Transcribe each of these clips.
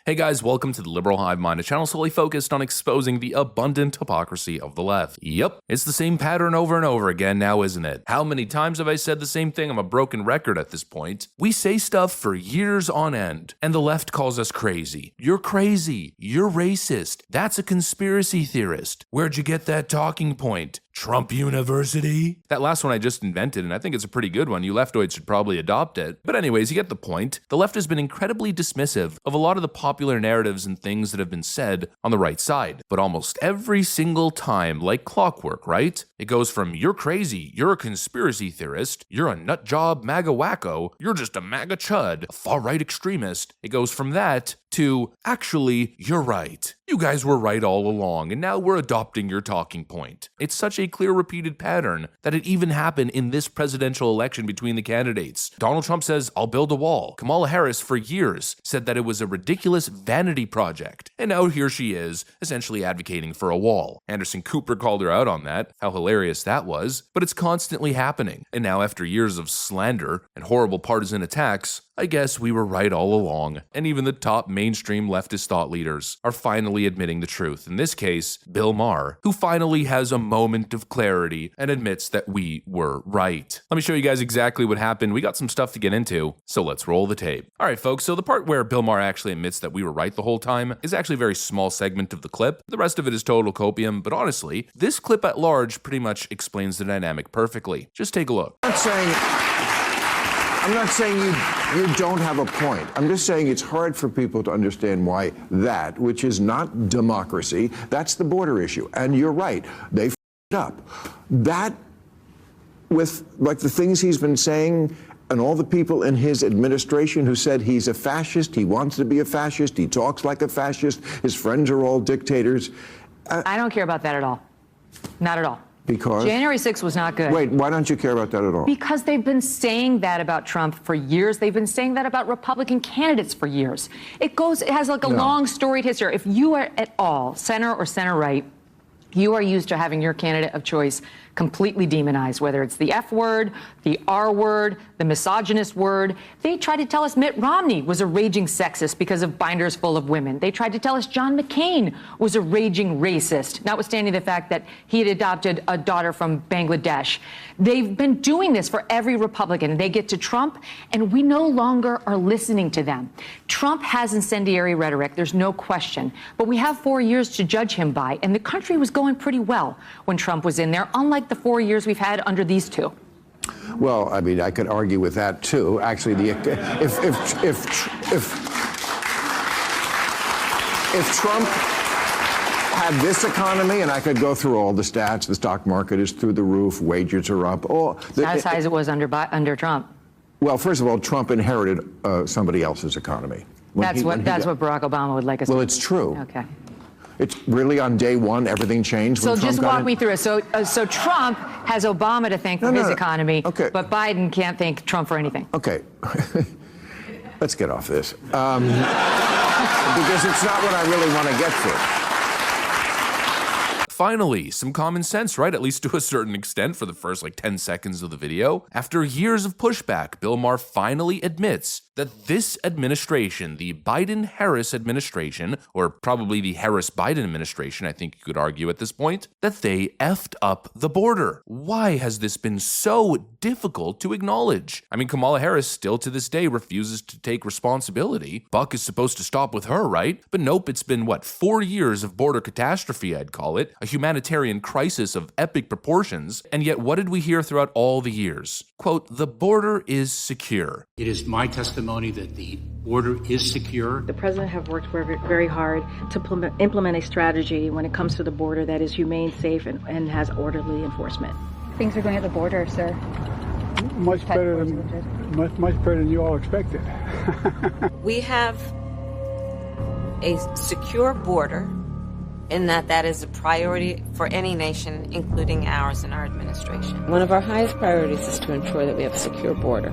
Hey guys, welcome to the Liberal Hive Mind, a channel solely focused on exposing the abundant hypocrisy of the left. Yep, it's the same pattern over and over again now, isn't it? How many times have I said the same thing? I'm a broken record at this point. We say stuff for years on end, and the left calls us crazy. You're crazy. You're racist. That's a conspiracy theorist. Where'd you get that talking point? Trump University? That last one I just invented, and I think it's a pretty good one. You leftoids should probably adopt it. But anyways, you get the point. The left has been incredibly dismissive of a lot of the popular narratives and things that have been said on the right side. But almost every single time, like clockwork, right? It goes from, you're crazy, you're a conspiracy theorist, you're a nutjob MAGA wacko, you're just a MAGA chud, a far-right extremist. It goes from that to, actually, you're right. You guys were right all along, and now we're adopting your talking point. It's such a clear repeated pattern that it even happened in this presidential election between the candidates. Donald Trump says, I'll build a wall. Kamala Harris, for years, said that it was a ridiculous vanity project. And now here she is, essentially advocating for a wall. Anderson Cooper called her out on that, how hilarious that was, but it's constantly happening. And now after years of slander and horrible partisan attacks, I guess we were right all along, and even the top mainstream leftist thought leaders are finally admitting the truth. In this case, Bill Maher, who finally has a moment of clarity and admits that we were right. Let me show you guys exactly what happened. We got some stuff to get into, so let's roll the tape. All right, folks, so the part where Bill Maher actually admits that we were right the whole time is actually a very small segment of the clip. The rest of it is total copium, but honestly, this clip at large pretty much explains the dynamic perfectly. Just take a look. I'm not saying you don't have a point. I'm just saying it's hard for people to understand why that, which is not democracy, that's the border issue. And you're right, they f***ed it up. That, with like the things he's been saying, and all the people in his administration who said he's a fascist, he wants to be a fascist, he talks like a fascist, his friends are all dictators. I don't care about that at all. Not at all. Because? January 6th was not good. Wait, why don't you care about that at all? Because they've been saying that about Trump for years. They've been saying that about Republican candidates for years. It has like a long storied history. If you are at all center or center right, you are used to having your candidate of choice completely demonized, whether it's the F word, the R word, the misogynist word. They tried to tell us Mitt Romney was a raging sexist because of binders full of women. They tried to tell us John McCain was a raging racist, notwithstanding the fact that he had adopted a daughter from Bangladesh. They've been doing this for every Republican. They get to Trump, and we no longer are listening to them. Trump has incendiary rhetoric, there's no question, but we have 4 years to judge him by, and the country was going pretty well when Trump was in there, unlike the 4 years we've had under these two. Well, I mean, I could argue with that too. Actually, if Trump had this economy, and I could go through all the stats, the stock market is through the roof, wages are up. Not as high as it was under Trump. Well, first of all, Trump inherited somebody else's economy. That's what Barack Obama would like us to do. Well, it's true. Okay. It's really on day one, everything changed. So just walk me through it. So Trump has Obama to thank for his economy, but Biden can't thank Trump for anything. Okay. Let's get off this. Because it's not what I really want to get to. Finally, some common sense, right? At least to a certain extent for the first 10 seconds of the video. After years of pushback, Bill Maher finally admits that this administration, the Biden-Harris administration, or probably the Harris-Biden administration, I think you could argue at this point, that they effed up the border. Why has this been so difficult to acknowledge? I mean, Kamala Harris still to this day refuses to take responsibility. Buck is supposed to stop with her, right? But nope, it's been, 4 years of border catastrophe, I'd call it, a humanitarian crisis of epic proportions, and yet what did we hear throughout all the years? Quote, the border is secure. It is my testimony that the border is secure. The president have worked very hard to implement a strategy when it comes to the border that is humane, safe, and has orderly enforcement. Things are going at the border, sir. Much better than you all expected. We have a secure border in that is a priority for any nation, including ours and our administration. One of our highest priorities is to ensure that we have a secure border.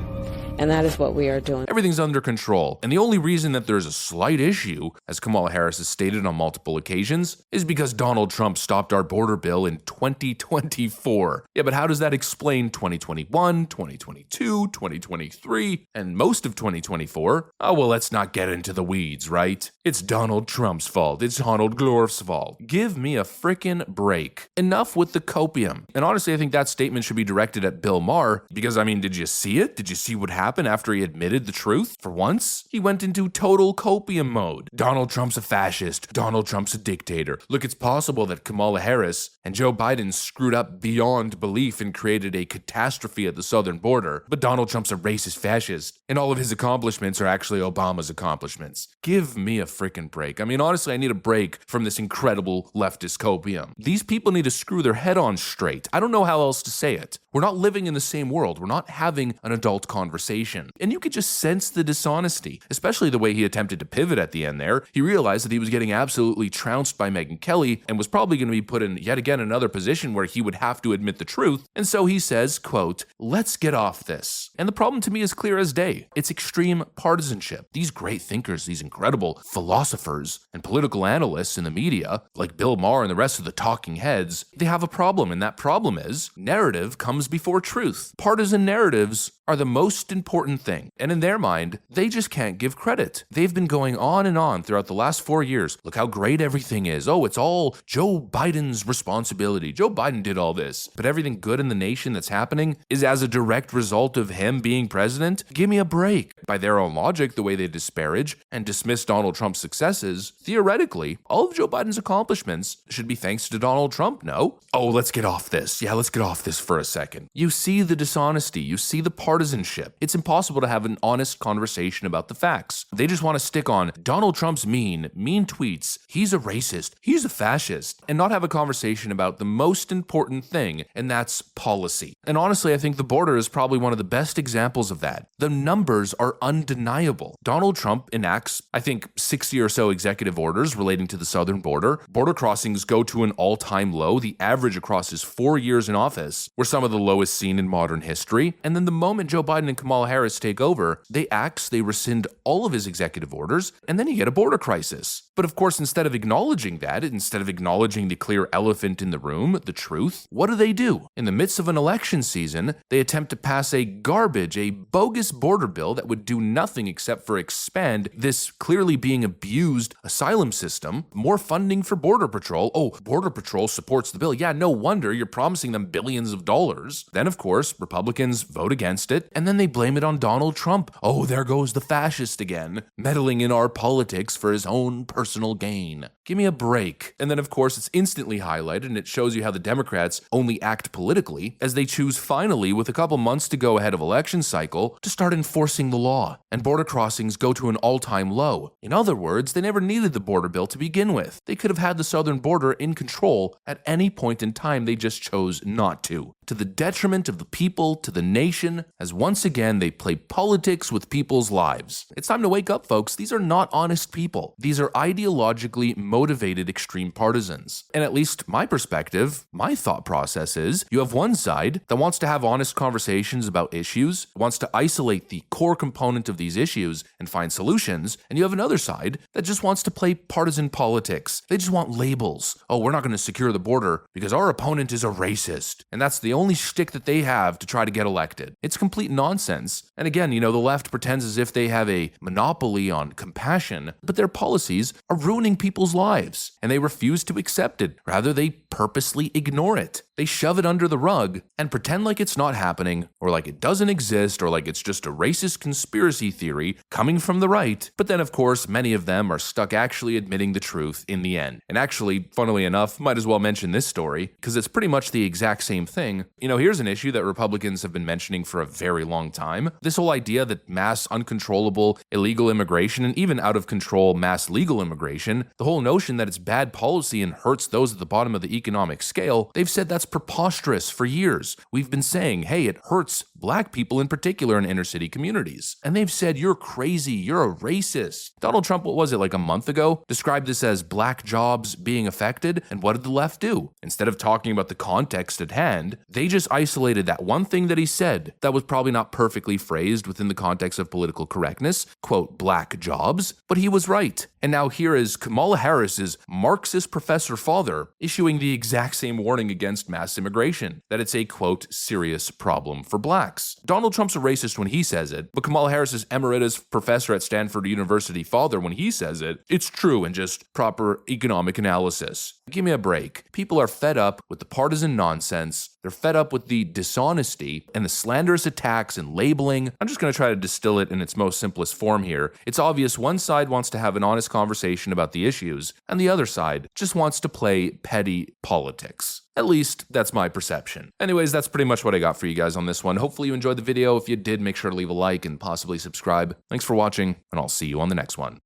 And that is what we are doing. Everything's under control. And the only reason that there's a slight issue, as Kamala Harris has stated on multiple occasions, is because Donald Trump stopped our border bill in 2024. Yeah, but how does that explain 2021, 2022, 2023, and most of 2024? Oh, well, let's not get into the weeds, right? It's Donald Trump's fault. It's Donald Glorf's fault. Give me a frickin' break. Enough with the copium. And honestly, I think that statement should be directed at Bill Maher, because, I mean, did you see it? Did you see what happened after he admitted the truth? For once, he went into total copium mode. Donald Trump's a fascist. Donald Trump's a dictator. Look, it's possible that Kamala Harris and Joe Biden screwed up beyond belief and created a catastrophe at the southern border, but Donald Trump's a racist fascist, and all of his accomplishments are actually Obama's accomplishments. Give me a frickin' break. I mean, honestly, I need a break from this incredible leftist copium. These people need to screw their head on straight. I don't know how else to say it. We're not living in the same world. We're not having an adult conversation. And you could just sense the dishonesty, especially the way he attempted to pivot at the end there. He realized that he was getting absolutely trounced by Megyn Kelly and was probably going to be put in yet again another position where he would have to admit the truth. And so he says, quote, "Let's get off this." And the problem to me is clear as day. It's extreme partisanship. These great thinkers, these incredible philosophers and political analysts in the media, like Bill Maher and the rest of the talking heads, they have a problem. And that problem is narrative comes before truth. Partisan narratives are the most important thing. And in their mind, they just can't give credit. They've been going on and on throughout the last 4 years. Look how great everything is. Oh, it's all Joe Biden's responsibility. Joe Biden did all this. But everything good in the nation that's happening is as a direct result of him being president? Give me a break. By their own logic, the way they disparage and dismiss Donald Trump's successes, theoretically, all of Joe Biden's accomplishments should be thanks to Donald Trump, no? Oh, let's get off this. Yeah, let's get off this for a second. You see the dishonesty. You see the partisanship. It's impossible to have an honest conversation about the facts. They just want to stick on Donald Trump's mean tweets. He's a racist. He's a fascist. And not have a conversation about the most important thing, and that's policy. And honestly, I think the border is probably one of the best examples of that. The numbers are undeniable. Donald Trump enacts, I think, 60 or so executive orders relating to the southern border. Border crossings go to an all-time low. The average across his 4 years in office were some of the lowest seen in modern history. And then the moment Joe Biden and Kamala Harris take over, they rescind all of his executive orders, and then you get a border crisis. But of course, instead of acknowledging that, instead of acknowledging the clear elephant in the room, the truth, what do? In the midst of an election season, they attempt to pass a bogus border bill that would do nothing except for expand this clearly being abused asylum system, more funding for Border Patrol. Oh, Border Patrol supports the bill. Yeah, no wonder you're promising them billions of dollars. Then, of course, Republicans vote against it, and then they blame it on Donald Trump. Oh, there goes the fascist again, meddling in our politics for his own personal gain. Give me a break. And then, of course, it's instantly highlighted, and it shows you how the Democrats only act politically as they choose finally, with a couple months to go ahead of election cycle, to start enforcing the law. And border crossings go to an all-time low. In other words, they never needed the border bill to begin with. They could have had the southern border in control at any point in time. They just chose not to the detriment of the people, to the nation, as once again they play politics with people's lives. It's time to wake up, folks. These are not honest people. These are ideologically motivated extreme partisans. And at least my perspective, my thought process is, you have one side that wants to have honest conversations about issues, wants to isolate the core component of these issues and find solutions, and you have another side that just wants to play partisan politics. They just want labels. Oh, we're not going to secure the border because our opponent is a racist. And that's the only shtick that they have to try to get elected. It's complete nonsense. And again, the left pretends as if they have a monopoly on compassion, but their policies are ruining people's lives, and they refuse to accept it. Rather, they purposely ignore it. They shove it under the rug and pretend like it's not happening, or like it doesn't exist, or like it's just a racist conspiracy theory coming from the right. But then, of course, many of them are stuck actually admitting the truth in the end. And actually, funnily enough, might as well mention this story, because it's pretty much the exact same thing. Here's an issue that Republicans have been mentioning for a very long time. This whole idea that mass uncontrollable illegal immigration, and even out of control mass legal immigration, the whole notion that it's bad policy and hurts those at the bottom of the economic scale, they've said that's preposterous for years. We've been saying, hey, it hurts black people in particular in inner city communities. And they've said, you're crazy, you're a racist. Donald Trump, what was it, like a month ago, described this as black jobs being affected. And what did the left do? Instead of talking about the context at hand, they just isolated that one thing that he said that was probably not perfectly phrased within the context of political correctness, quote, black jobs, but he was right. And now here is Kamala Harris's Marxist professor father issuing the exact same warning against mass immigration, that it's a, quote, serious problem for blacks. Donald Trump's a racist when he says it, but Kamala Harris's emeritus professor at Stanford University father, when he says it, it's true in just proper economic analysis. Give me a break. People are fed up with the partisan nonsense. They're fed up with the dishonesty and the slanderous attacks and labeling. I'm just going to try to distill it in its most simplest form here. It's obvious one side wants to have an honest conversation about the issues, and the other side just wants to play petty politics. At least, that's my perception. Anyways, that's pretty much what I got for you guys on this one. Hopefully you enjoyed the video. If you did, make sure to leave a like and possibly subscribe. Thanks for watching, and I'll see you on the next one.